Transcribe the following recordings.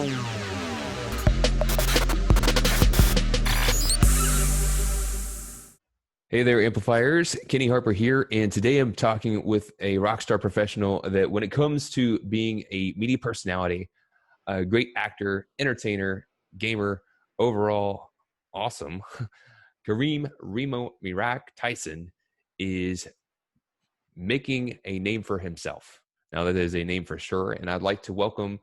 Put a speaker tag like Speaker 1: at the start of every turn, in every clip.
Speaker 1: Hey there, Amplifiers. Kenny Harper here, and today I'm talking with a rock star professional that when it comes to being a media personality, a great actor, entertainer, gamer, overall awesome, Reem'o Meerak Tyson is making a name for himself. Now that is a name for sure, and I'd like to welcome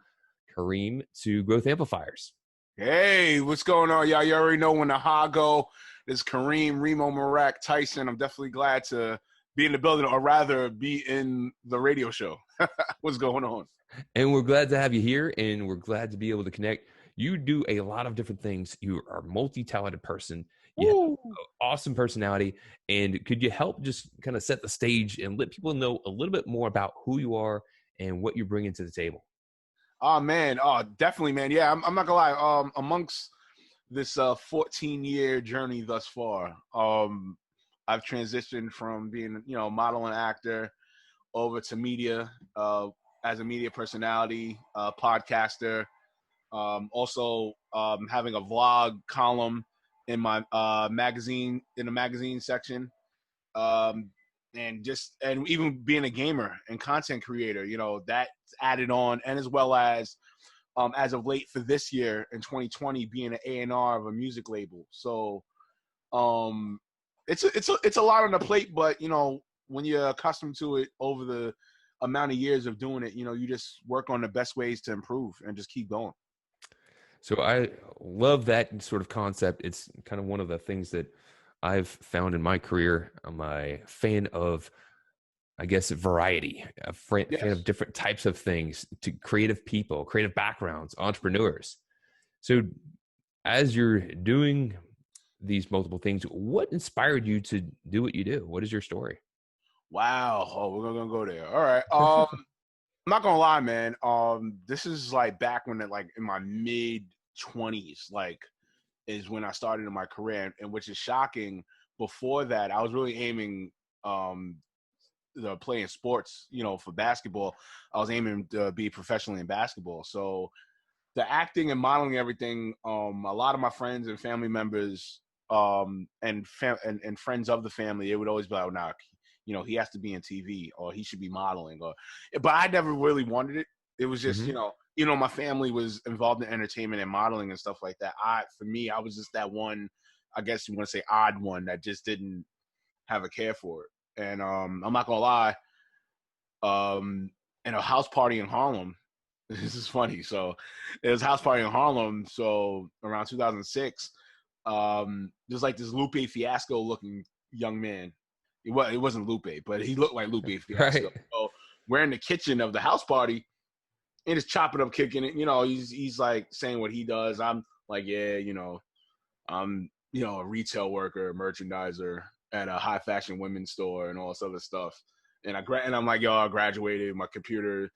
Speaker 1: Kareem to Growth Amplifiers.
Speaker 2: Hey, what's going on, y'all? You already know when the ha go. This is Reem'o Meerak Tyson. I'm definitely glad to be in the building, or rather be in the radio show. What's going on?
Speaker 1: And we're glad to have you here, and we're glad to be able to connect. You do a lot of different things. You are a multi-talented person. You have an awesome personality. And could you help just kind of set the stage and let people know a little bit more about who you are and what you're bringing to the table?
Speaker 2: Oh, man. Oh, definitely, man. Yeah, I'm not going to lie. Amongst this 14-year journey thus far, I've transitioned from being, model and actor over to media as a media personality, podcaster, also having a vlog column in my magazine, in the magazine section, and even being a gamer and content creator, that's added on, and as well as of late for this year in 2020, being an A&R of a music label. So it's a lot on the plate, but when you're accustomed to it over the amount of years of doing it, you just work on the best ways to improve and just keep going.
Speaker 1: So I love that sort of concept. It's kind of one of the things that I've found in my career. I'm a fan of, I guess, variety, a fan of different types of things, to creative people, creative backgrounds, entrepreneurs. So as you're doing these multiple things, what inspired you to do what you do? What is your story?
Speaker 2: Wow. Oh, we're going to go there. All right. I'm not going to lie, man. This is like back when in my mid 20s, is when I started in my career, and which is shocking. Before that, I was really aiming, playing sports, for basketball. I was aiming to be professionally in basketball. So the acting and modeling, everything, a lot of my friends and family members, and friends of the family, it would always be like, nah, he has to be in TV, or he should be modeling, but I never really wanted it. It was just, my family was involved in entertainment and modeling and stuff like that. For me, I was just that one, I guess you want to say odd one, that just didn't have a care for it. And I'm not gonna lie, in a house party in Harlem, this is funny. So it was a house party in Harlem. So around 2006, there's this Lupe Fiasco looking young man. It wasn't Lupe, but he looked like Lupe Fiasco. Right. So we're in the kitchen of the house party, and just chopping up, kicking it. He's like saying what he does. I'm like, yeah, I'm a retail worker, merchandiser at a high fashion women's store and all this other stuff. And I'm like, yo, I graduated my computers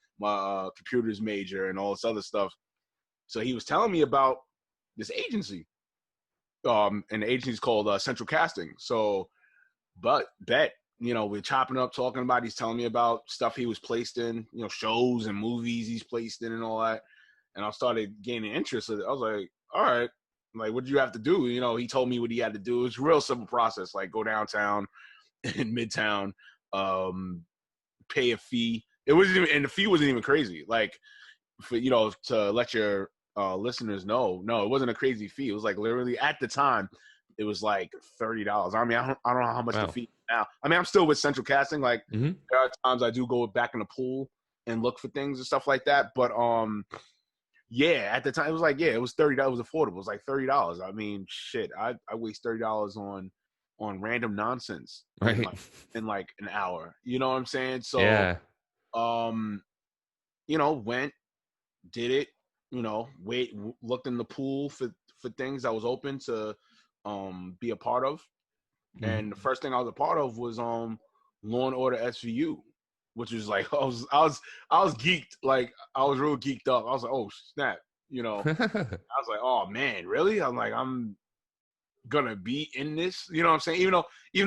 Speaker 2: major and all this other stuff. So he was telling me about this agency, and the agency's called Central Casting. So. But we're chopping up, talking about, he's telling me about stuff he was placed in, shows and movies he's placed in and all that. And I started gaining interest in it. I was like, all right, what did you have to do? He told me what he had to do. It's a real simple process, go downtown in Midtown, pay a fee. It wasn't even, and the fee wasn't even crazy. For, to let your listeners know, no, it wasn't a crazy fee. It was literally at the time, it was $30. I mean, I don't know how much the fee now. I mean, I'm still with Central Casting. There are times I do go back in the pool and look for things and stuff like that. But yeah, at the time it was it was $30. It was affordable. It was $30. I mean, shit, I waste $30 on random nonsense,
Speaker 1: right,
Speaker 2: in an hour. You know what I'm saying? So
Speaker 1: yeah,
Speaker 2: went, did it. Looked in the pool for things that was open to be a part of. And the first thing I was a part of was Law and Order SVU, which was I was geeked. I was real geeked up. I was like, oh snap, I was like, oh man, really? I'm like, I'm gonna be in this, you know what I'm saying? Even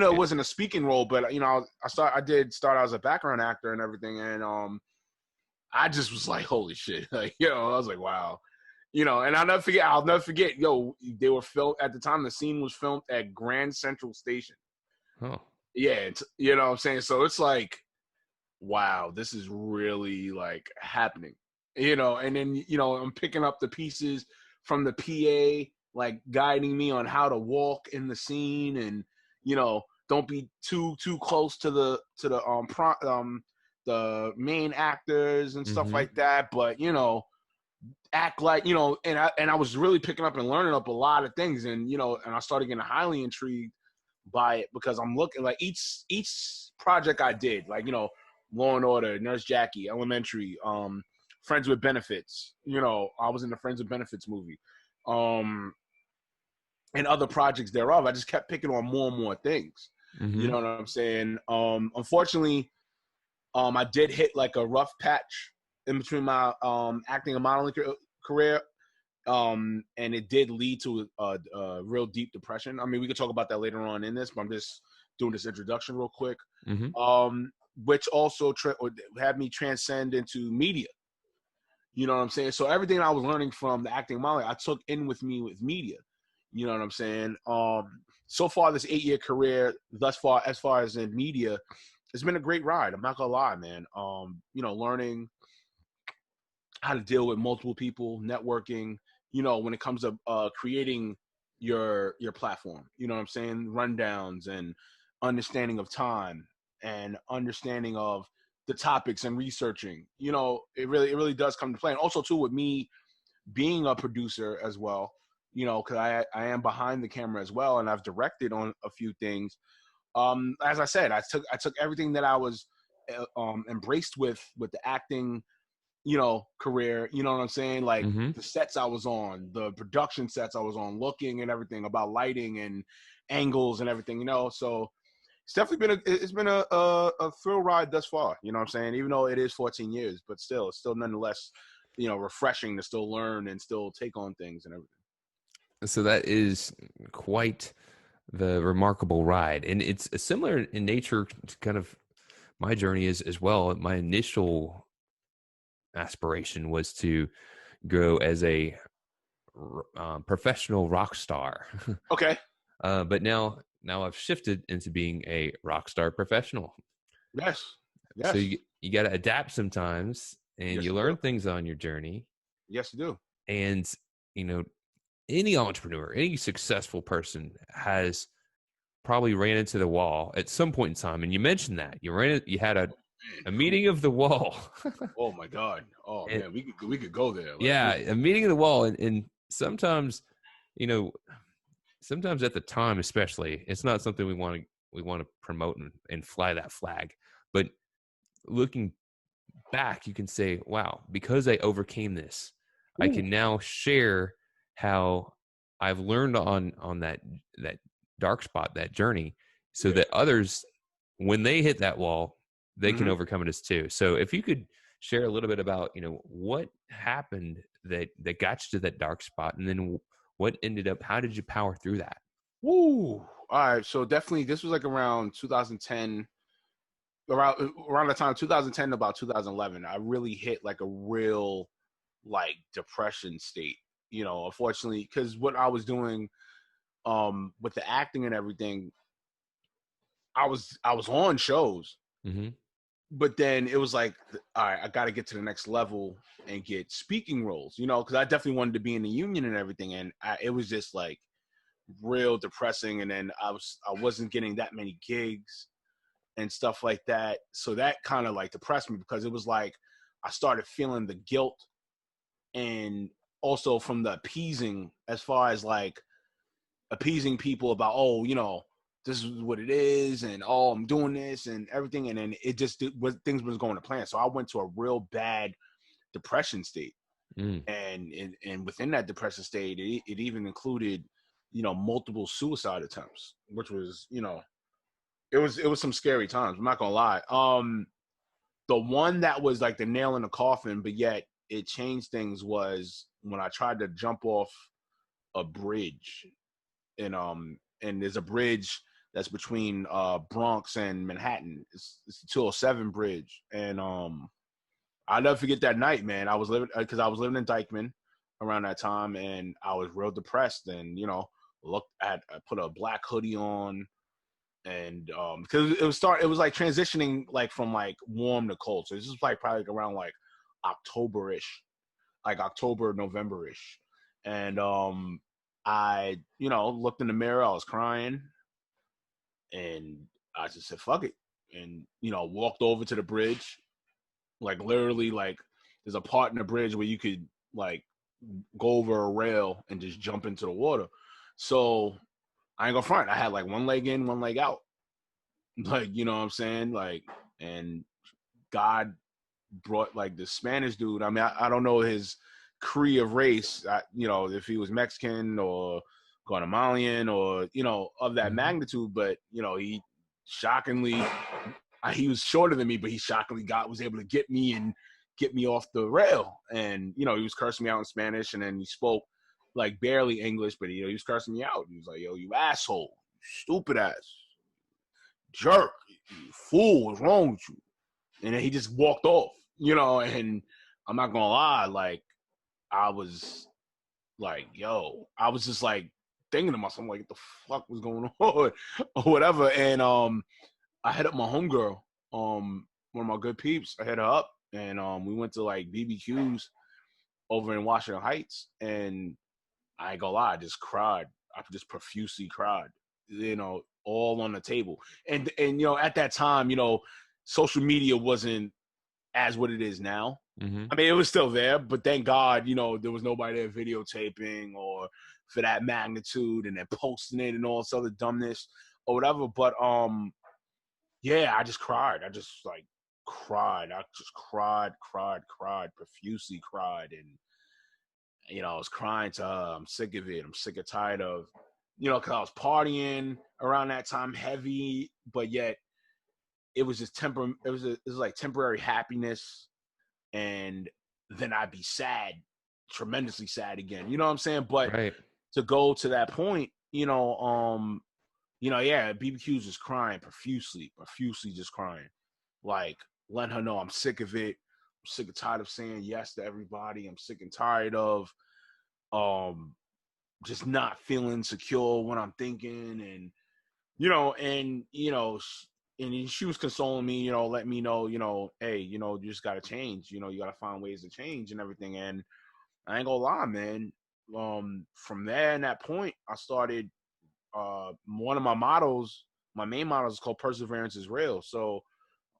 Speaker 2: though it wasn't a speaking role, but I did start out as a background actor and everything, and I just was like, holy shit, I was like, wow. And I'll never forget, they were filmed at the time. The scene was filmed at Grand Central Station.
Speaker 1: Oh.
Speaker 2: Yeah, you know what I'm saying? So it's like, wow, this is really like happening, and then, I'm picking up the pieces from the PA, like guiding me on how to walk in the scene, and, don't be too close to the main actors and stuff like that. But, act like, and I was really picking up and learning up a lot of things. And, and I started getting highly intrigued by it, because I'm looking like each project I did, like, Law and Order, Nurse Jackie, Elementary, Friends with Benefits. I was in the Friends with Benefits movie, and other projects thereof. I just kept picking on more and more things. You know what I'm saying? Unfortunately, I did hit like a rough patch in between my acting and modeling career, and it did lead to a real deep depression. I mean, we could talk about that later on in this, but I'm just doing this introduction real quick. Which also had me transcend into media. You know what I'm saying? So everything I was learning from the acting and modeling, I took in with me with media. You know what I'm saying? So far, this 8-year career, thus far, as far as in media, it's been a great ride. I'm not gonna lie, man. Learning how to deal with multiple people, networking, when it comes to creating your platform. You know what I'm saying? Rundowns and understanding of time and understanding of the topics and researching. It really does come to play. And also too, with me being a producer as well, because I am behind the camera as well, and I've directed on a few things. As I said, I took everything that I was embraced with the acting, career, you know what I'm saying? Like the sets I was on, the production sets I was on, looking and everything about lighting and angles and everything, so it's definitely been a thrill ride thus far, you know what I'm saying? Even though it is 14 years, but still, it's still nonetheless, refreshing to still learn and still take on things and everything.
Speaker 1: So that is quite the remarkable ride. And it's similar in nature to kind of my journey as well. My initial aspiration was to go as a professional rock star.
Speaker 2: Okay.
Speaker 1: But now I've shifted into being a rock star professional.
Speaker 2: Yes.
Speaker 1: So you got to adapt sometimes, and
Speaker 2: Yes,
Speaker 1: you
Speaker 2: you
Speaker 1: learn
Speaker 2: do.
Speaker 1: things on your journey.
Speaker 2: Yes, you do.
Speaker 1: And, any entrepreneur, any successful person has probably ran into the wall at some point in time. And you mentioned that you had a meeting of the wall.
Speaker 2: Oh my God. Oh
Speaker 1: And,
Speaker 2: man, we could go there.
Speaker 1: yeah, a meeting of the wall. And sometimes, sometimes at the time, especially, it's not something we want to promote and fly that flag. But looking back, you can say, wow, because I overcame this, I can now share how I've learned on that dark spot, that journey, so that others, when they hit that wall, they can overcome it as too. So if you could share a little bit about, what happened that got you to that dark spot, and then what ended up, how did you power through that?
Speaker 2: Woo. All right. So definitely this was like around 2010, around the time 2010 to about 2011. I really hit like a real like depression state, unfortunately, because what I was doing with the acting and everything, I was on shows, but then it was like, all right, I got to get to the next level and get speaking roles, because I definitely wanted to be in the union and everything, and it was just like real depressing. And then I wasn't getting that many gigs and stuff like that, so that kind of like depressed me, because it was like I started feeling the guilt, and also from the appeasing, as far as like appeasing people about, this is what it is, and I'm doing this and everything, and then it just things was going to plan. So I went to a real bad depression state, and within that depression state, it even included, multiple suicide attempts, which was, it was some scary times. I'm not gonna lie. The one that was like the nail in the coffin, but yet it changed things, was when I tried to jump off a bridge, and there's a bridge that's between Bronx and Manhattan. It's the 207 bridge, and I'll never forget that night, man. I was living in Dykeman. around that time, and I was real depressed. And I put a black hoodie on, and because it was like transitioning like from like warm to cold. So this is like probably around like October-ish, like October, November-ish. And I looked in the mirror, I was crying, and I just said fuck it, and walked over to the bridge. Like literally, like there's a part in the bridge where you could like go over a rail and just jump into the water. So I ain't gonna front, I had like one leg in, one leg out. Like, you know what I'm saying? Like, and God brought like the Spanish dude. I mean, I don't know his creed of race, if he was Mexican or Guatemalan or, of that magnitude, but, he shockingly, he was shorter than me, but he shockingly was able to get me off the rail. And, he was cursing me out in Spanish, and then he spoke like barely English, but, he was cursing me out. He was like, yo, you asshole, stupid ass, jerk, you fool, what's wrong with you? And then he just walked off, and I'm not gonna lie, like, I was like, yo, I was just like thinking to myself, like, what the fuck was going on or whatever. And I hit up my homegirl, one of my good peeps. I hit her up, and we went to like BBQs over in Washington Heights, and I ain't gonna lie, I just cried. I just profusely cried, all on the table. And at that time, social media wasn't as what it is now.
Speaker 1: Mm-hmm.
Speaker 2: I mean, it was still there, but thank God, there was nobody there videotaping or for that magnitude and then posting it and all this other dumbness or whatever. But yeah, I just cried. I just like cried. I just cried, profusely cried. And I was crying to her. I'm sick of it. I'm sick and tired of, because I was partying around that time heavy, but yet it was just it was like temporary happiness, and then I'd be sad, tremendously sad again. You know what I'm saying? But
Speaker 1: Right.
Speaker 2: to go to that point, yeah, BBQ's just crying profusely just crying. Like, letting her know I'm sick of it. I'm sick and tired of saying yes to everybody. I'm sick and tired of just not feeling secure when I'm thinking, and and she was consoling me, letting me know, hey, you just gotta change, you gotta find ways to change and everything. And I ain't gonna lie, man. From there, in that point, I started. One of my mottos, my main mottos, is called "Perseverance is real." So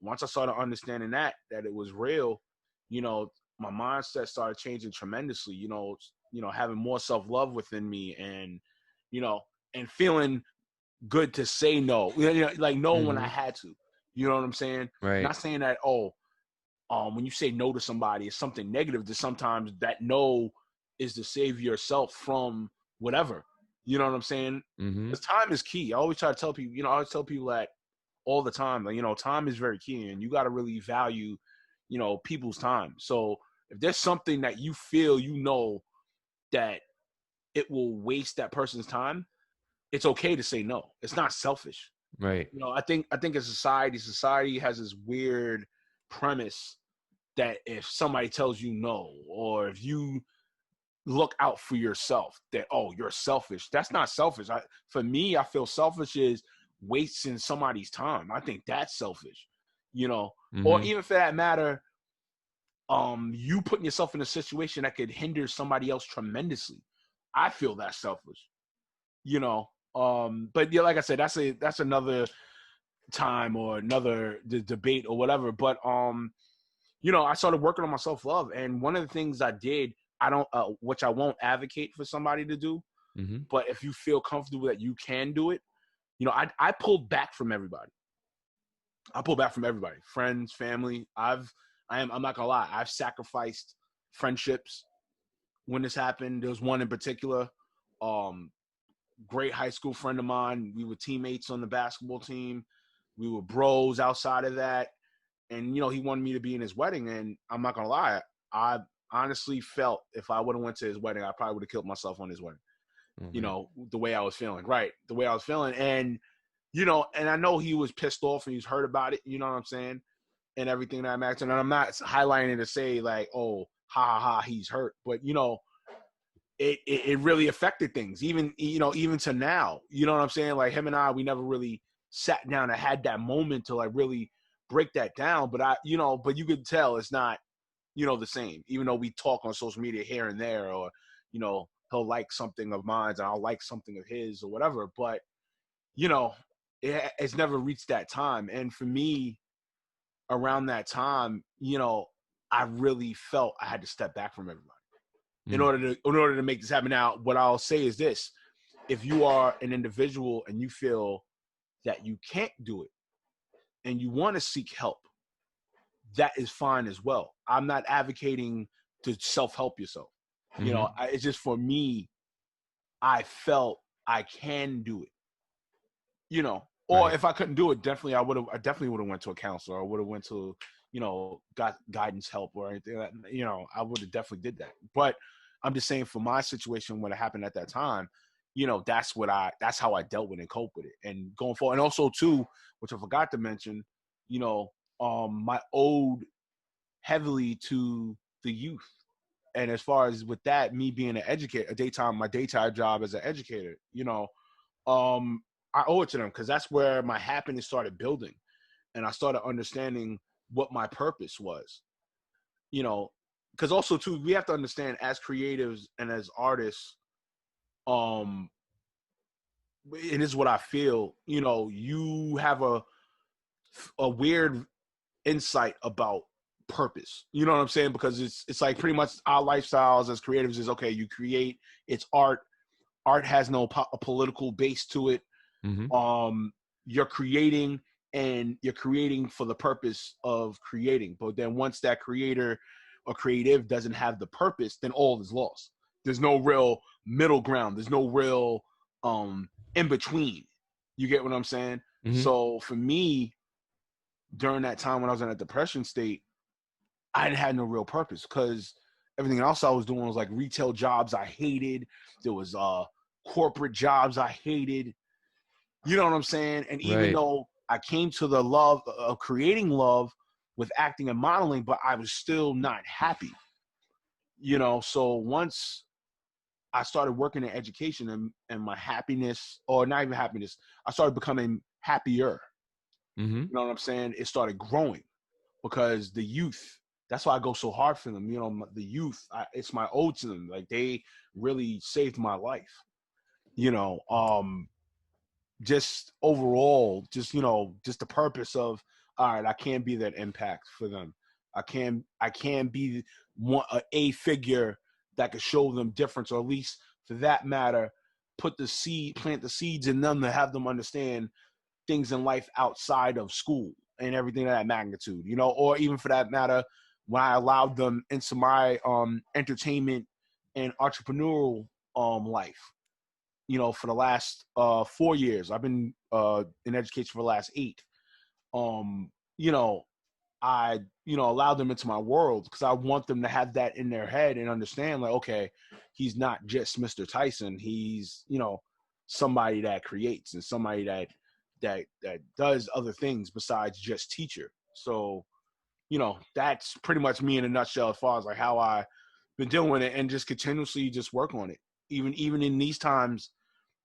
Speaker 2: once I started understanding that it was real, my mindset started changing tremendously. Having more self-love within me, and and feeling good to say no, like no when I had to. You know what I'm saying?
Speaker 1: Right.
Speaker 2: Not saying that when you say no to somebody, it's something negative. That sometimes that no is to save yourself from whatever. You know what I'm saying? Because time is key. I always try to tell people. I always tell people that all the time. Like, time is very key, and you got to really value, people's time. So if there's something that you feel, that it will waste that person's time, it's okay to say no. It's not selfish.
Speaker 1: Right.
Speaker 2: I think as society has this weird premise that if somebody tells you no, or if you look out for yourself, that, oh, you're selfish. That's not selfish. For me, I feel selfish is wasting somebody's time. I think that's selfish, or even for that matter, you putting yourself in a situation that could hinder somebody else tremendously. I feel that's selfish, but yeah, like I said, that's another time or another debate or whatever. But I started working on my self-love, and one of the things I did, which I won't advocate for somebody to do, but if you feel comfortable that you can do it, I pulled back from everybody. Friends, family. I'm not gonna lie, I've sacrificed friendships when this happened. There was one in particular, great high school friend of mine. We were teammates on the basketball team. We were bros outside of that. And, he wanted me to be in his wedding. And I'm not going to lie, I honestly felt if I would have went to his wedding, I probably would have killed myself on his wedding. The way I was feeling. Right. The way I was feeling. And, and I know he was pissed off and he's hurt about it. You know what I'm saying? And everything that I'm acting. And I'm not highlighting it to say like, oh, ha, ha, ha, he's hurt. But, it really affected things. Even, you know, even to now, you know what I'm saying? Like him and I, we never really sat down and had that moment to like really break that down. But but you could tell it's not, you know, the same, even though we talk on social media here and there, or, you know, he'll like something of mine and I'll like something of his or whatever. But, you know, it's never reached that time. And for me, around that time, you know, I really felt I had to step back from everybody in
Speaker 1: Mm.
Speaker 2: order to make this happen. Now, what I'll say is this: if you are an individual and you feel that you can't do it and you want to seek help, that is fine as well. I'm not advocating to self-help yourself. You
Speaker 1: Mm-hmm.
Speaker 2: know, it's just for me, I felt I can do it. You know, or
Speaker 1: Right.
Speaker 2: if I couldn't do it, I definitely would have went to a counselor, or would have went to, you know, got guidance help or anything. You know, I would have definitely did that. But I'm just saying, for my situation, when it happened at that time, you know, that's how I dealt with it and cope with it. And going forward, and also too, which I forgot to mention, you know, my ode heavily to the youth. And as far as with that, me being an educator, my daytime job as an educator, you know, I owe it to them, because that's where my happiness started building, and I started understanding what my purpose was. You know, because also too, we have to understand, as creatives and as artists, um, and this is what I feel. You know, you have a weird insight about purpose. You know what I'm saying? Because it's like pretty much our lifestyles as creatives is, okay, you create, it's art. Art has no a political base to it.
Speaker 1: Mm-hmm.
Speaker 2: You're creating, and you're creating for the purpose of creating. But then once that creator or creative doesn't have the purpose, then all is lost. There's no real middle ground. There's no real in between. You get what I'm saying?
Speaker 1: Mm-hmm.
Speaker 2: So for me, during that time when I was in a depression state, I had no real purpose, because everything else I was doing was like retail jobs I hated. There was corporate jobs I hated. You know what I'm saying? And even
Speaker 1: Right.
Speaker 2: though I came to the love of creating love with acting and modeling, but I was still not happy. You know, so once I started working in education, and my happiness, or not even happiness, I started becoming happier.
Speaker 1: Mm-hmm.
Speaker 2: You know what I'm saying? It started growing, because the youth, that's why I go so hard for them. You know, the youth, it's my ode to them. Like, they really saved my life. You know, just overall, just, you know, just the purpose of, all right, I can be that impact for them. I can be a figure that could show them difference, or at least, for that matter, plant the seeds in them to have them understand things in life outside of school and everything of that magnitude, you know, or even for that matter, when I allowed them into my entertainment and entrepreneurial life. You know, for the last 4 years, I've been in education for the last 8. You know, I, you know, allowed them into my world, because I want them to have that in their head and understand, like, okay, he's not just Mr. Tyson. He's, you know, somebody that creates, and somebody that does other things besides just teacher. So, you know, that's pretty much me in a nutshell, as far as like how I been doing it, and just continuously just work on it. Even in these times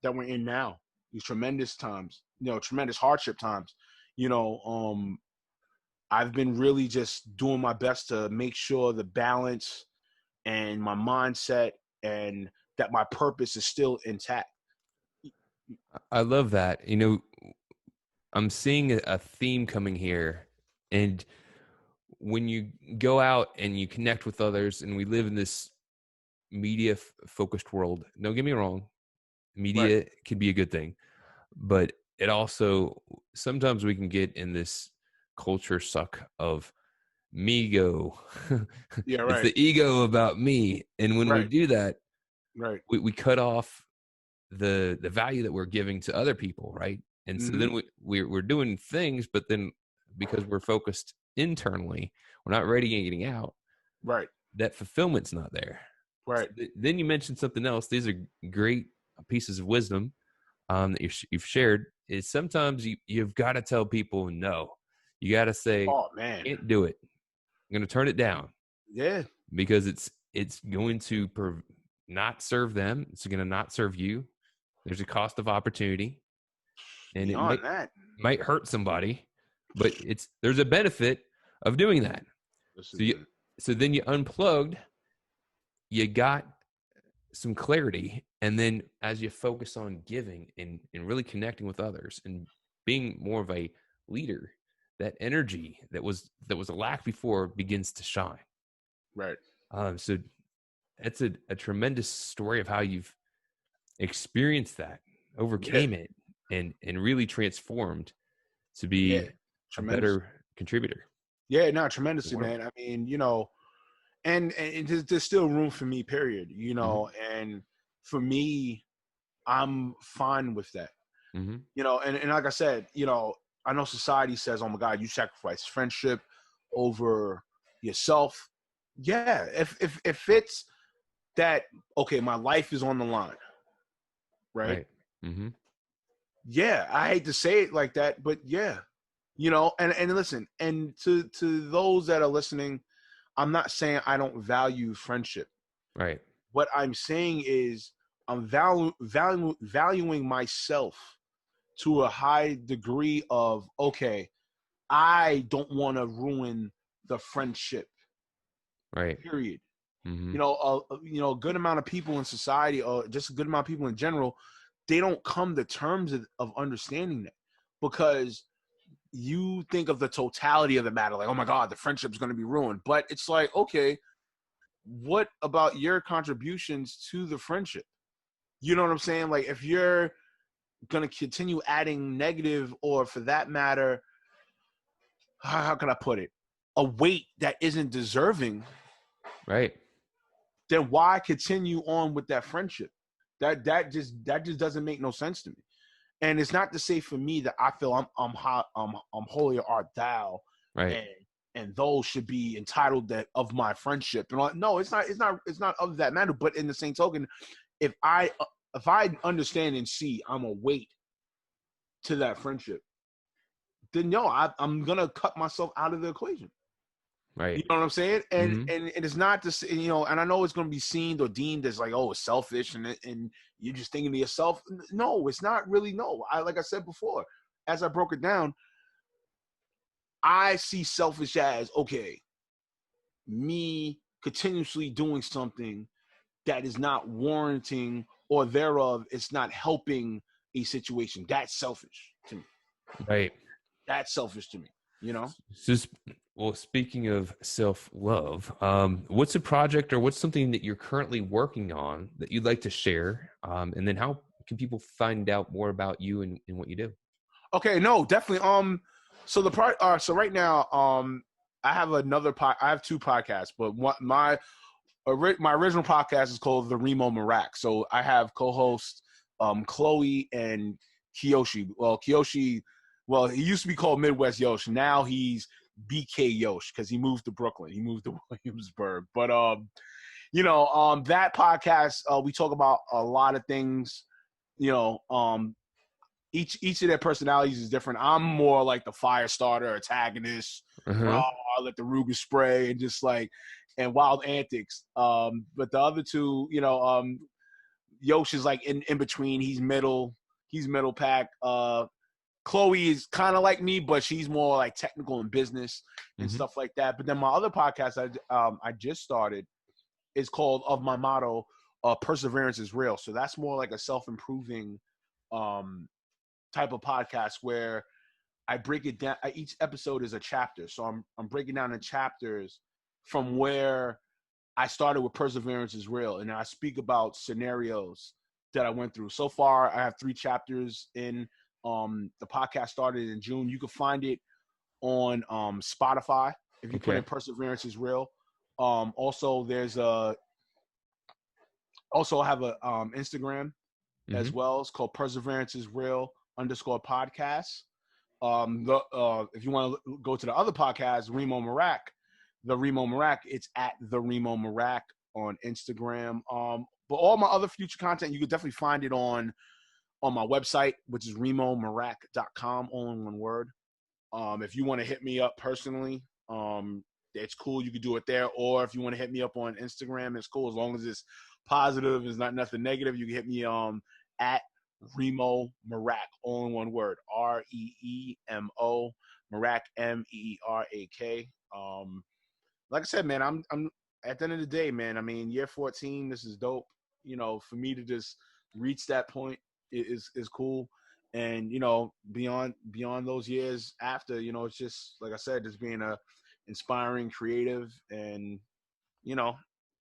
Speaker 2: that we're in now, these tremendous times, you know, tremendous hardship times, you know, I've been really just doing my best to make sure the balance and my mindset, and that my purpose is still intact.
Speaker 1: I love that. You know, I'm seeing a theme coming here. And when you go out and you connect with others, and we live in this media focused world, don't get me wrong,
Speaker 2: Right.
Speaker 1: media can be a good thing, but it also, sometimes we can get in this culture suck of me go.
Speaker 2: Yeah.
Speaker 1: It's
Speaker 2: Right.
Speaker 1: the ego about me. And when we
Speaker 2: Right.
Speaker 1: do that,
Speaker 2: Right.
Speaker 1: we cut off the value that we're giving to other people, right? And so
Speaker 2: Mm-hmm.
Speaker 1: then we're doing things, but then because we're focused internally, we're not radiating out.
Speaker 2: Right.
Speaker 1: That fulfillment's not there. So
Speaker 2: Right.
Speaker 1: then you mentioned something else. These are great pieces of wisdom that you've shared. Is sometimes you've got to tell people no. You got to say,
Speaker 2: Oh man.
Speaker 1: can't do it. I'm going to turn it down,
Speaker 2: Yeah.
Speaker 1: because it's going to not serve them. It's going to not serve you. There's a cost of opportunity, and it
Speaker 2: Beyond that,
Speaker 1: might hurt somebody, but there's a benefit of doing that.
Speaker 2: this
Speaker 1: So
Speaker 2: is it.
Speaker 1: so then you unplugged, you got some clarity, and then as you focus on giving and really connecting with others and being more of a leader, that energy that was a lack before begins to shine.
Speaker 2: Right.
Speaker 1: So it's a tremendous story of how you've experienced that,
Speaker 2: Yeah.
Speaker 1: overcame it, and really transformed to
Speaker 2: Yeah.
Speaker 1: be a
Speaker 2: Tremendous.
Speaker 1: better contributor.
Speaker 2: Yeah. No, tremendously,
Speaker 1: World.
Speaker 2: man. I mean, and there's still room for me, period.
Speaker 1: Mm-hmm.
Speaker 2: And for me, I'm fine with that.
Speaker 1: Mm-hmm.
Speaker 2: And like I said, I know society says, oh my God, you sacrifice friendship over yourself. Yeah. If it's that, okay, my life is on the line, right?
Speaker 1: Right. Mm-hmm.
Speaker 2: Yeah. I hate to say it like that, but yeah, and listen, and to those that are listening, I'm not saying I don't value friendship.
Speaker 1: Right.
Speaker 2: What I'm saying is I'm valuing myself to a high degree of, okay, I don't want to ruin the friendship,
Speaker 1: Right.
Speaker 2: period.
Speaker 1: Mm-hmm.
Speaker 2: A good amount of people in society, or just a good amount of people in general, they don't come to terms of understanding that, because you think of the totality of the matter, like, oh my God, the friendship's going to be ruined. But it's like, okay, what about your contributions to the friendship? You know what I'm saying? Like, if you're going to continue adding negative, or for that matter, how can I put it, a weight that isn't deserving,
Speaker 1: Right.
Speaker 2: then why continue on with that friendship? That just doesn't make no sense to me. And it's not to say for me that I feel I'm hot, I'm holier art thou,
Speaker 1: Right.
Speaker 2: and those should be entitled of my friendship. And like, no, it's not of that matter. But in the same token, if I understand and see I'm a weight to that friendship, then I'm gonna cut myself out of the equation. You
Speaker 1: Right.
Speaker 2: know what I'm saying? And
Speaker 1: Mm-hmm.
Speaker 2: and it's not to say, and I know it's gonna be seen or deemed as like, oh, it's selfish, and you're just thinking to yourself. No, it's not really. No, like I said before, as I broke it down, I see selfish as, okay, me continuously doing something that is not warranting, or thereof it's not helping a situation. That's selfish to me.
Speaker 1: Right.
Speaker 2: That's selfish to me.
Speaker 1: So, well, speaking of self-love, what's a project or what's something that you're currently working on that you'd like to share? And then how can people find out more about you and what you do?
Speaker 2: Okay, no, definitely. So right now, I have I have two podcasts, but my original podcast is called the Reem'o Meerak. So I have co-hosts Chloe and Kiyoshi. Well, he used to be called Midwest Yosh. Now he's BK Yosh because he moved to Brooklyn. He moved to Williamsburg. But that podcast, we talk about a lot of things. You know, each of their personalities is different. I'm more like the fire starter, antagonist,
Speaker 1: Uh-huh.
Speaker 2: raw, let the Ruger spray, and just like, and wild antics. But the other two, Yosh is like in between. He's middle pack. Chloe is kind of like me, but she's more like technical and business and
Speaker 1: Mm-hmm.
Speaker 2: stuff like that. But then my other podcast I just started is called Of My Motto, Perseverance is Real. So that's more like a self-improving um, type of podcast where I break it down. Each episode is a chapter. So I'm breaking down the chapters from where I started with Perseverance is Real. And I speak about scenarios that I went through. So far, I have 3 chapters in. The podcast started in June. You can find it on Spotify if you put
Speaker 1: Okay.
Speaker 2: in Perseverance is Real. Also, I have a Instagram
Speaker 1: Mm-hmm.
Speaker 2: as well. It's called Perseverance is Real _podcast. If you want to go to the other podcast, Reem'o Meerak, the Reem'o Meerak, it's at the Reem'o Meerak on Instagram. But all my other future content, you can definitely find it on my website, which is reemomeerak.com, all in one word. If you want to hit me up personally, it's cool. You can do it there. Or if you want to hit me up on Instagram, it's cool as long as it's positive. It's not nothing negative. You can hit me at Reem'o Meerak, all in one word. Reemo Meerak, Meerak. Like I said, man, I'm at the end of the day, man. I mean, year 14, this is dope. You know, for me to just reach that point is cool. And beyond those years after, it's just like I said, just being a inspiring, creative, and an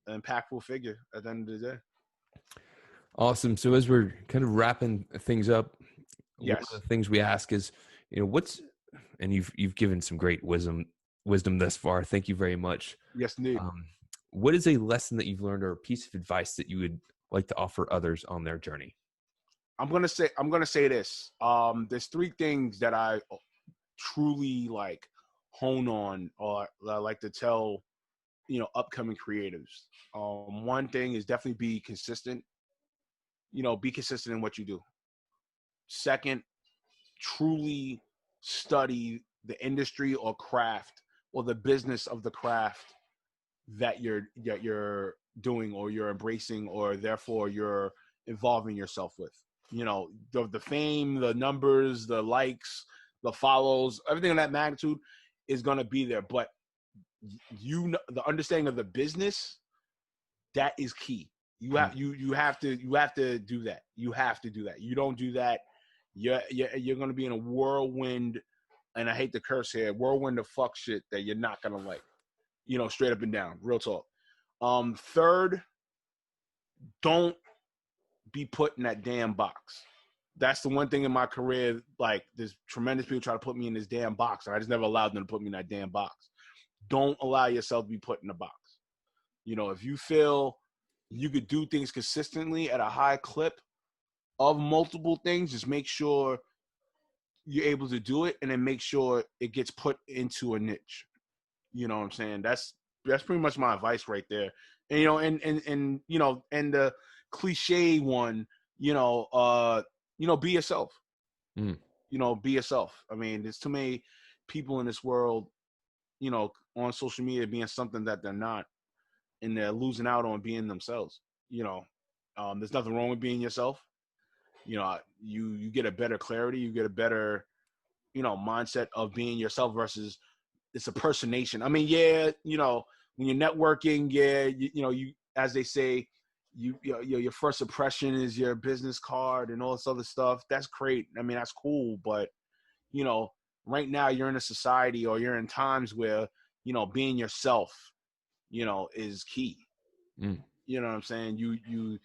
Speaker 2: impactful figure at the end of the day.
Speaker 1: Awesome. So as we're kind of wrapping things up, one
Speaker 2: Yes.
Speaker 1: of the things we ask is, and you've given some great wisdom thus far. Thank you very much.
Speaker 2: Yes, indeed.
Speaker 1: What is a lesson that you've learned or a piece of advice that you would like to offer others on their journey?
Speaker 2: I'm gonna say this. There's 3 things that I truly hone on, or I like to tell upcoming creatives. One thing is definitely be consistent. Be consistent in what you do. Second, truly study the industry or craft or the business of the craft that you're doing or you're embracing, or therefore you're involving yourself with. The fame, the numbers, the likes, the follows, everything of that magnitude is going to be there. But the understanding of the business, that is key. You have to do that. You have to do that. You don't do that, you're going to be in a whirlwind, and I hate to curse here, whirlwind of fuck shit that you're not going to like. Straight up and down, real talk. Third, don't be put in that damn box. That's the one thing in my career, there's tremendous people try to put me in this damn box, and I just never allowed them to put me in that damn box. Don't allow yourself to be put in a box. If you feel you could do things consistently at a high clip of multiple things, just make sure you're able to do it, and then make sure it gets put into a niche. You know what I'm saying? That's pretty much my advice right there. And and the cliche one, be yourself. Be yourself. I mean, there's too many people in this world, on social media being something that they're not, and they're losing out on being themselves. There's nothing wrong with being yourself. You get a better clarity, you get a better, mindset of being yourself versus it's a personation. I mean, yeah, when you're networking, yeah, you as they say, your first impression is your business card and all this other stuff. That's great. I mean, that's cool. But, right now you're in a society, or you're in times where, being yourself, is key. You know what I'm saying? You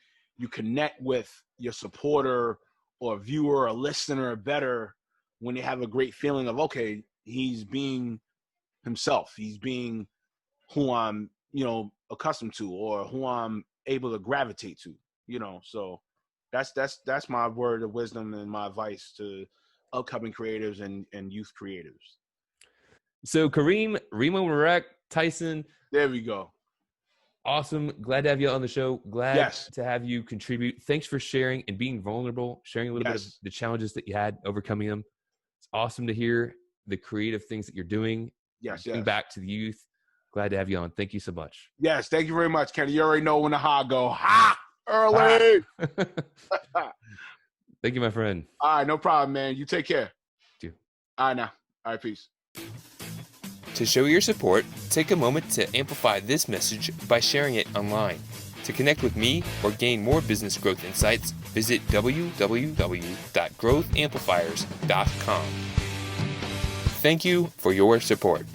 Speaker 2: connect with your supporter or viewer or listener better when you have a great feeling of, okay, he's being himself. He's being who I'm, accustomed to, or who I'm able to gravitate to, So that's my word of wisdom and my advice to upcoming creatives and youth creatives.
Speaker 1: So Reem'o Meerak, Tyson.
Speaker 2: There we go.
Speaker 1: Awesome. Glad to have you on the show. Glad
Speaker 2: Yes.
Speaker 1: to have you contribute. Thanks for sharing and being vulnerable, sharing a little bit of the challenges that you had, overcoming them. It's awesome to hear the creative things that you're doing. Giving back to the youth. Glad to have you on. Thank you so much.
Speaker 2: Yes, thank you very much, Kenny. You already know when the ha go. Ha! Early!
Speaker 1: Thank you, my friend.
Speaker 2: All right, no problem, man. You take care.
Speaker 1: You too.
Speaker 2: All right, now. All right, peace.
Speaker 3: To show your support, take a moment to amplify this message by sharing it online. To connect with me or gain more business growth insights, visit www.growthamplifiers.com. Thank you for your support.